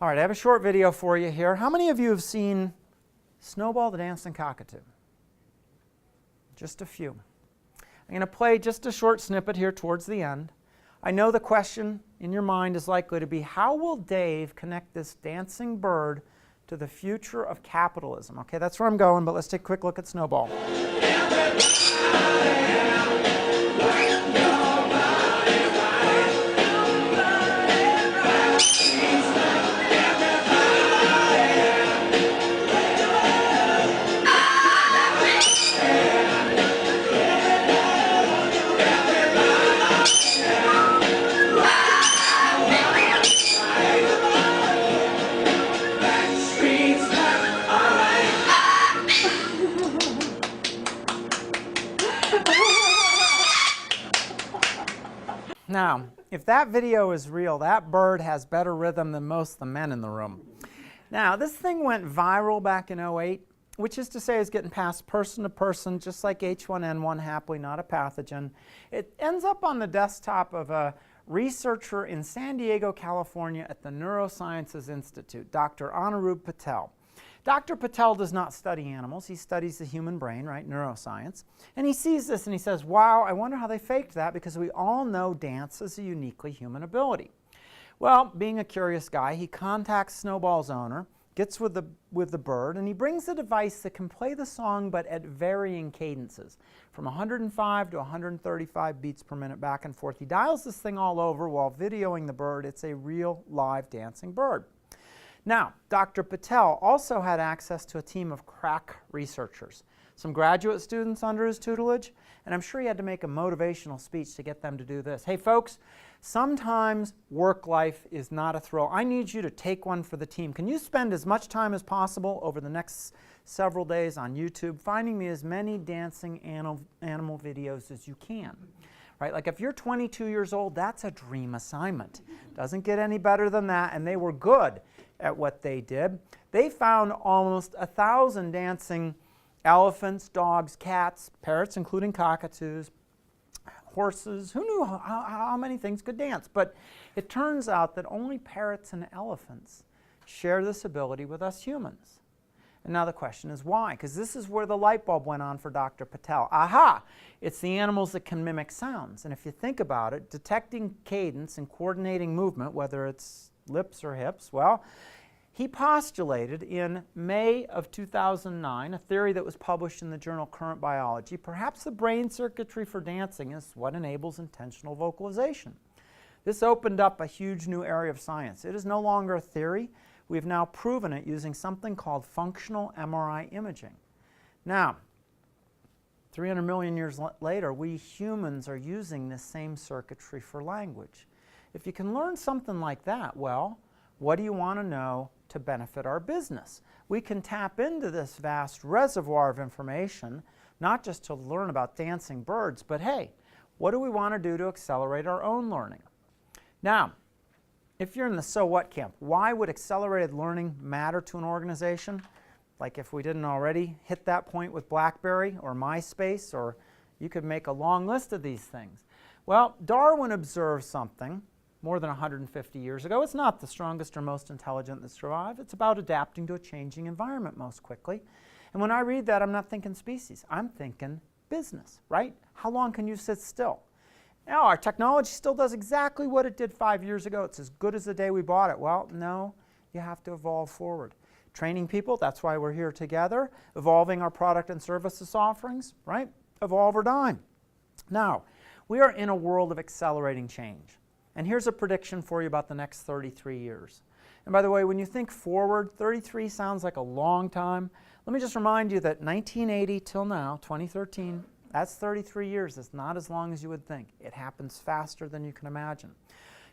All right, I have a short video for you here. How many of you have seen Snowball the Dancing Cockatoo? Just a few. I'm going to play just a short snippet here towards the end. I know the question in your mind is likely to be, how will Dave connect this dancing bird to the future of capitalism? Okay, that's where I'm going, but let's take a quick look at Snowball. Now, if that video is real, that bird has better rhythm than most of the men in the room. Now, this thing went viral back in '08, which is to say is getting passed person to person, just like H1N1, happily not a pathogen. It ends up on the desktop of a researcher in San Diego, California at the Neuroscience Institute, Dr. Anirudh Patel. Dr. Patel does not study animals. He studies the human brain, right, neuroscience. And he sees this and he says, wow, I wonder how they faked that, because we all know dance is a uniquely human ability. Well, being a curious guy, he contacts Snowball's owner, gets with the bird, and he brings a device that can play the song but at varying cadences, from 105 to 135 beats per minute back and forth. He dials this thing all over while videoing the bird. It's a real live dancing bird. Now, Dr. Patel also had access to a team of crack researchers, some graduate students under his tutelage, and I'm sure he had to make a motivational speech to get them to do this. Hey folks, sometimes work life is not a thrill. I need you to take one for the team. Can you spend as much time as possible over the next several days on YouTube finding me as many dancing animal videos as you can? Right? Like if you're 22 years old, that's a dream assignment. Doesn't get any better than that, and they were good at what they did. They found almost 1,000 dancing elephants, dogs, cats, parrots, including cockatoos, horses. Who knew how many things could dance? But it turns out that only parrots and elephants share this ability with us humans. And now the question is why? Because this is where the light bulb went on for Dr. Patel. Aha! It's the animals that can mimic sounds. And if you think about it, detecting cadence and coordinating movement, whether it's lips or hips, well, he postulated in May of 2009 a theory that was published in the journal Current Biology. Perhaps the brain circuitry for dancing is what enables intentional vocalization. This opened up a huge new area of science. It is no longer a theory. We've now proven it using something called functional MRI imaging. Now, 300 million years later, we humans are using this same circuitry for language. If you can learn something like that, well, what do you want to know to benefit our business? We can tap into this vast reservoir of information, not just to learn about dancing birds, but hey, what do we want to do to accelerate our own learning? Now, if you're in the so what camp, why would accelerated learning matter to an organization? Like if we didn't already hit that point with BlackBerry or MySpace, or you could make a long list of these things. Well, Darwin observed something more than 150 years ago. It's not the strongest or most intelligent that survive. It's about adapting to a changing environment most quickly. And when I read that, I'm not thinking species. I'm thinking business, right? How long can you sit still? Now, our technology still does exactly what it did 5 years ago. It's as good as the day we bought it. Well, no, you have to evolve forward. Training people, that's why we're here together. Evolving our product and services offerings, right? Evolve or die. Now, we are in a world of accelerating change. And here's a prediction for you about the next 33 years. And by the way, when you think forward, 33 sounds like a long time. Let me just remind you that 1980 till now, 2013, that's 33 years. It's not as long as you would think. It happens faster than you can imagine.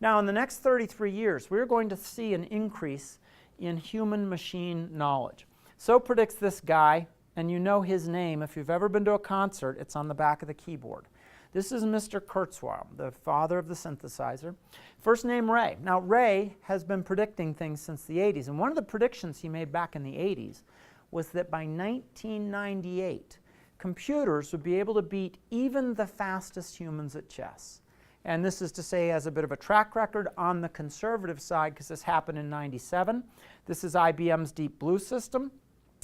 Now, in the next 33 years, we're going to see an increase in human-machine knowledge. So predicts this guy, and you know his name. If you've ever been to a concert, it's on the back of the keyboard. This is Mr. Kurzweil, the father of the synthesizer. First name Ray. Now, Ray has been predicting things since the 80s, and one of the predictions he made back in the 80s was that by 1998, computers would be able to beat even the fastest humans at chess. And this is to say he has a bit of a track record on the conservative side because this happened in '97. This is IBM's Deep Blue system.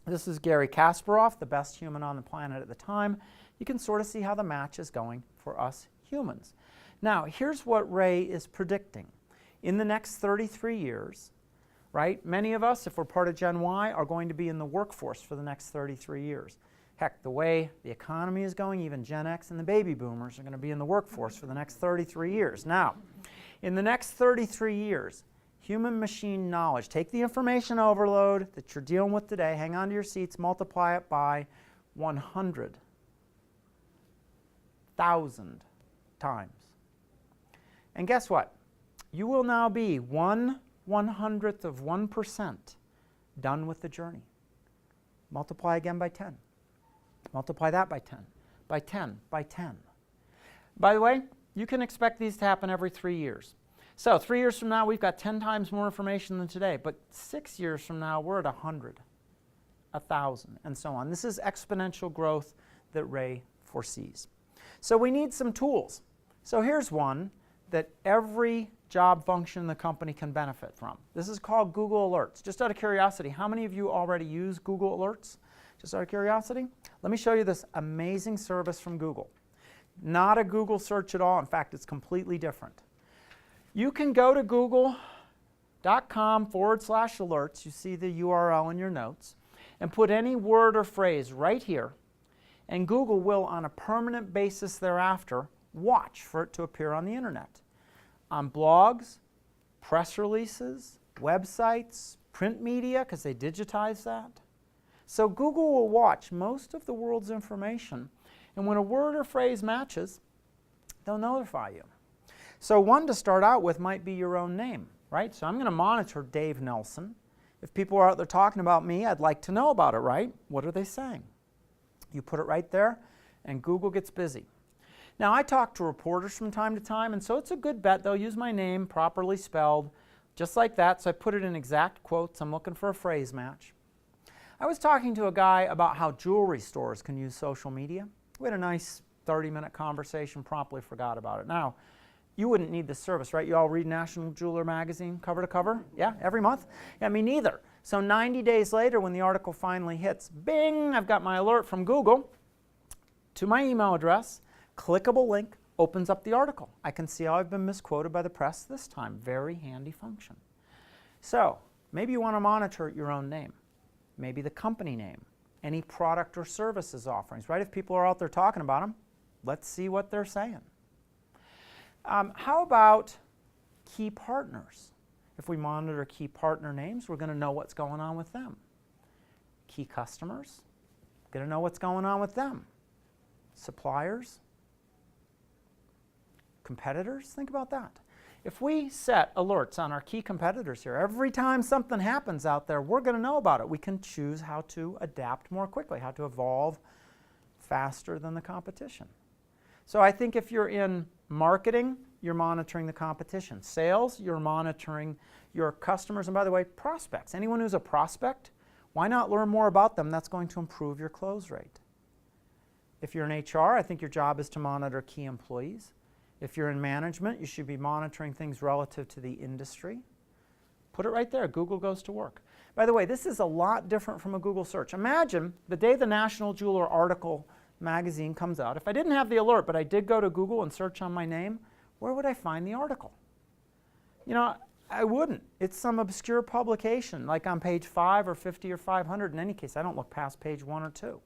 This is Garry Kasparov, the best human on the planet at the time. You can sort of see how the match is going for us humans. Now, here's what Ray is predicting. In the next 33 years, right, many of us, if we're part of Gen Y, are going to be in the workforce for the next 33 years. Heck, the way the economy is going, even Gen X and the baby boomers are going to be in the workforce for the next 33 years. Now, in the next 33 years, human-machine knowledge, take the information overload that you're dealing with today, hang on to your seats, multiply it by 100,000 times. And guess what? You will now be 1/100th of 1% done with the journey. Multiply again by 10. Multiply that by 10, by 10, by 10. By the way, you can expect these to happen every 3 years. So 3 years from now, we've got 10 times more information than today. But 6 years from now, we're at 100, 1,000, and so on. This is exponential growth that Ray foresees. So we need some tools. So here's one that every job function in the company can benefit from. This is called Google Alerts. Just out of curiosity, how many of you already use Google Alerts? Just out of curiosity, let me show you this amazing service from Google. Not a Google search at all. In fact, it's completely different. You can go to google.com/alerts, you see the URL in your notes, and put any word or phrase right here, and Google will, on a permanent basis thereafter, watch for it to appear on the internet. On blogs, press releases, websites, print media, because they digitize that. So Google will watch most of the world's information, and when a word or phrase matches, they'll notify you. So one to start out with might be your own name, right? So I'm going to monitor Dave Nelson. If people are out there talking about me, I'd like to know about it, right? What are they saying? You put it right there, and Google gets busy. Now, I talk to reporters from time to time, and so it's a good bet they'll use my name properly spelled, just like that, so I put it in exact quotes. I'm looking for a phrase match. I was talking to a guy about how jewelry stores can use social media. We had a nice 30-minute conversation, promptly forgot about it. Now, you wouldn't need this service, right? You all read National Jeweler magazine cover to cover? Yeah, every month? Yeah, me neither. So 90 days later, when the article finally hits, bing, I've got my alert from Google to my email address, clickable link, opens up the article. I can see how I've been misquoted by the press this time. Very handy function. So maybe you want to monitor your own name, maybe the company name, any product or services offerings, right? If people are out there talking about them, let's see what they're saying. How about key partners? If we monitor key partner names, we're going to know what's going on with them. Key customers, going to know what's going on with them. Suppliers, competitors, think about that. If we set alerts on our key competitors here, every time something happens out there, we're going to know about it. We can choose how to adapt more quickly, how to evolve faster than the competition. So I think if you're in marketing, you're monitoring the competition. Sales, you're monitoring your customers. And by the way, prospects. Anyone who's a prospect, why not learn more about them? That's going to improve your close rate. If you're in HR, I think your job is to monitor key employees. If you're in management, you should be monitoring things relative to the industry. Put it right there. Google goes to work. By the way, this is a lot different from a Google search. Imagine the day the National Jeweler article magazine comes out. If I didn't have the alert, but I did go to Google and search on my name, where would I find the article? You know, I wouldn't. It's some obscure publication, like on page 5 or 50 or 500. In any case, I don't look past page 1 or 2.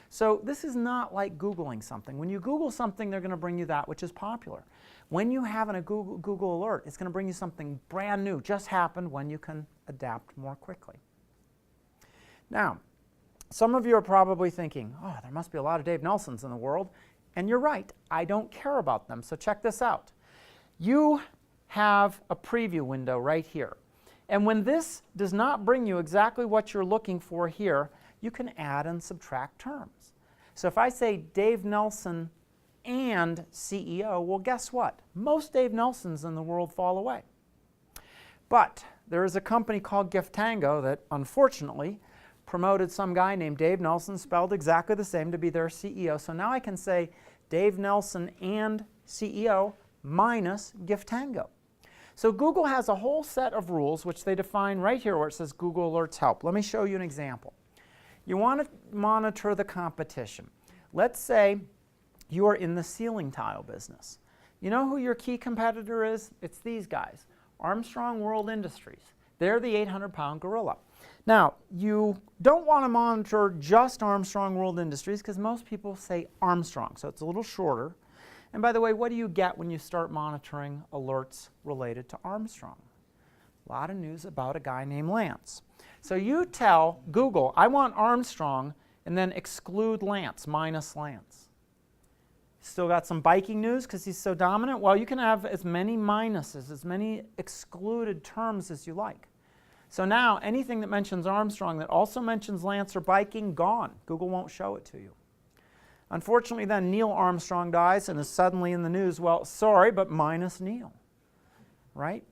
So this is not like Googling something. When you Google something, they're going to bring you that which is popular. When you have a Google alert, it's going to bring you something brand new, just happened, when you can adapt more quickly. Now, some of you are probably thinking, oh, there must be a lot of Dave Nelsons in the world. And you're right, I don't care about them. So check this out. You have a preview window right here. And when this does not bring you exactly what you're looking for here, you can add and subtract terms. So if I say Dave Nelson and CEO, well, guess what? Most Dave Nelsons in the world fall away. But there is a company called Giftango that, unfortunately, promoted some guy named Dave Nelson, spelled exactly the same, to be their CEO. So now I can say Dave Nelson and CEO minus Giftango. So Google has a whole set of rules which they define right here where it says Google Alerts help. Let me show you an example. You want to monitor the competition. Let's say you are in the ceiling tile business. You know who your key competitor is? It's these guys, Armstrong World Industries. They're the 800-pound gorilla. Now, you don't want to monitor just Armstrong World Industries because most people say Armstrong, so it's a little shorter. And by the way, what do you get when you start monitoring alerts related to Armstrong? A lot of news about a guy named Lance. So you tell Google, I want Armstrong, and then exclude Lance, minus Lance. Still got some biking news because he's so dominant? Well, you can have as many minuses, as many excluded terms as you like. So now anything that mentions Armstrong that also mentions Lance or biking, gone. Google won't show it to you. Unfortunately, then Neil Armstrong dies and is suddenly in the news. Well, sorry, but minus Neil, right?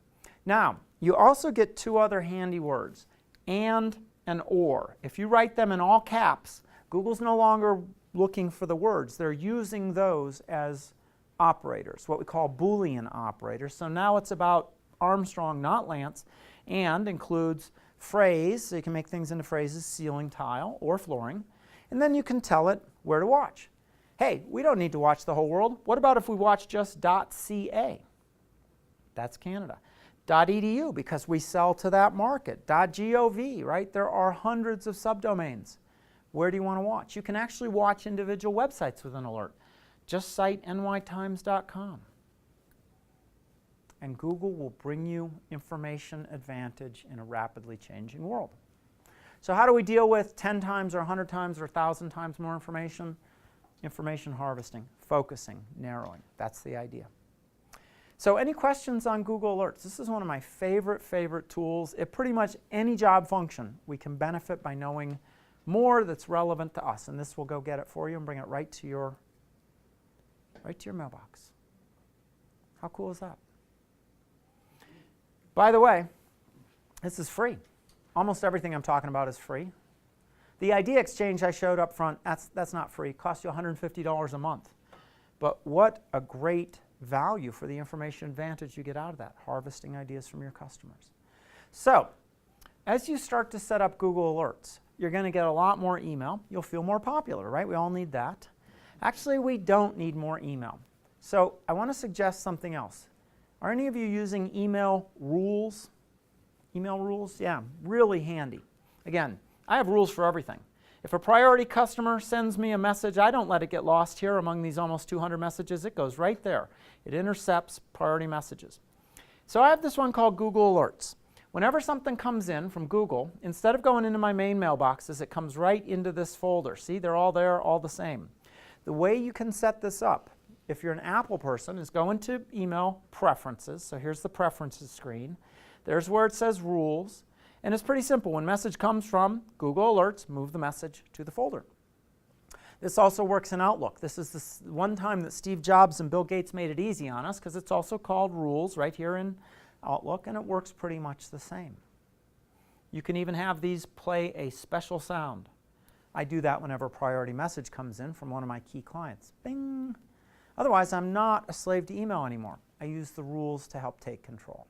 Now, you also get two other handy words, and or. If you write them in all caps, Google's no longer looking for the words. They're using those as operators, what we call Boolean operators. So now it's about Armstrong, not Lance, and includes phrase, so you can make things into phrases, ceiling tile or flooring. And then you can tell it where to watch. Hey, we don't need to watch the whole world. What about if we watch just .ca? That's Canada. .edu, because we sell to that market. .gov, right? There are hundreds of subdomains. Where do you want to watch? You can actually watch individual websites with an alert. Just cite nytimes.com. And Google will bring you information advantage in a rapidly changing world. So how do we deal with 10 times or 100 times or 1,000 times more information? Information harvesting, focusing, narrowing. That's the idea. So any questions on Google Alerts? This is one of my favorite tools. At pretty much any job function, we can benefit by knowing more that's relevant to us. And this will go get it for you and bring it right to your mailbox. How cool is that? By the way, this is free. Almost everything I'm talking about is free. The idea exchange I showed up front, that's not free. It costs you $150 a month. But what a great value for the information advantage you get out of that, harvesting ideas from your customers. So, as you start to set up Google Alerts, you're going to get a lot more email. You'll feel more popular, right? We all need that. Actually, we don't need more email. So, I want to suggest something else. Are any of you using email rules? Email rules? Yeah, really handy. Again, I have rules for everything. If a priority customer sends me a message, I don't let it get lost here among these almost 200 messages. It goes right there. It intercepts priority messages. So I have this one called Google Alerts. Whenever something comes in from Google, instead of going into my main mailboxes, it comes right into this folder. See, they're all there, all the same. The way you can set this up, if you're an Apple person, is go into Email Preferences. So here's the Preferences screen. There's where it says Rules. And it's pretty simple. When a message comes from Google Alerts, move the message to the folder. This also works in Outlook. This is the one time that Steve Jobs and Bill Gates made it easy on us because it's also called Rules right here in Outlook, and it works pretty much the same. You can even have these play a special sound. I do that whenever a priority message comes in from one of my key clients. Bing! Otherwise, I'm not a slave to email anymore. I use the rules to help take control.